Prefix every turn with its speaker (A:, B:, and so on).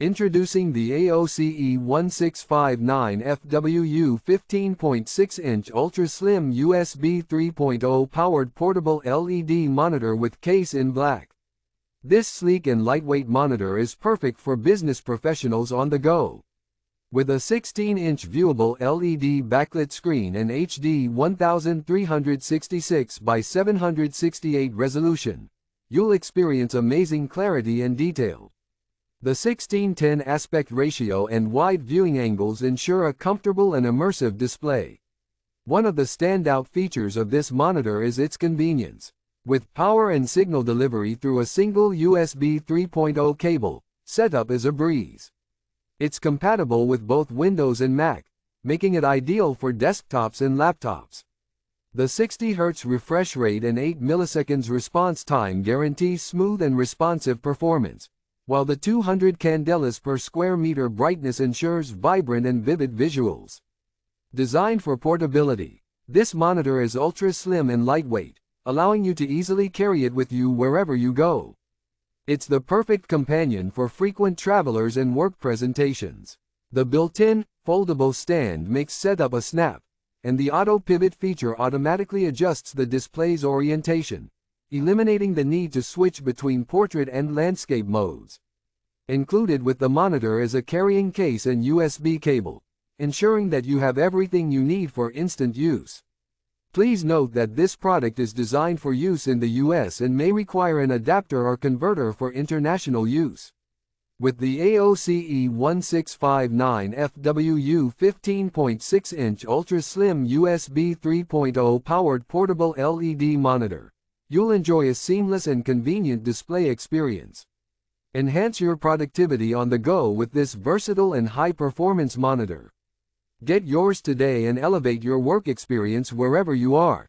A: Introducing the AOC e1659Fwu 15.6-inch ultra-slim USB 3.0 powered portable LED monitor with case in black. This sleek and lightweight monitor is perfect for business professionals on the go. With a 16-inch viewable LED backlit screen and HD 1366 by 768 resolution, you'll experience amazing clarity and detail. The 16:10 aspect ratio and wide viewing angles ensure a comfortable and immersive display. One of the standout features of this monitor is its convenience. With power and signal delivery through a single USB 3.0 cable, setup is a breeze. It's compatible with both Windows and Mac, making it ideal for desktops and laptops. The 60 Hz refresh rate and 8 milliseconds response time guarantees smooth and responsive performance, while the 200 candelas per square meter brightness ensures vibrant and vivid visuals. Designed for portability, this monitor is ultra-slim and lightweight, allowing you to easily carry it with you wherever you go. It's the perfect companion for frequent travelers and work presentations. The built-in, foldable stand makes setup a snap, and the auto pivot feature automatically adjusts the display's orientation, eliminating the need to switch between portrait and landscape modes. Included with the monitor is a carrying case and USB cable, ensuring that you have everything you need for instant use. Please note that this product is designed for use in the US and may require an adapter or converter for international use. With the AOC e1659Fwu 15.6-inch ultra-slim USB 3.0 powered portable LED monitor, you'll enjoy a seamless and convenient display experience. Enhance your productivity on the go with this versatile and high-performance monitor. Get yours today and elevate your work experience wherever you are.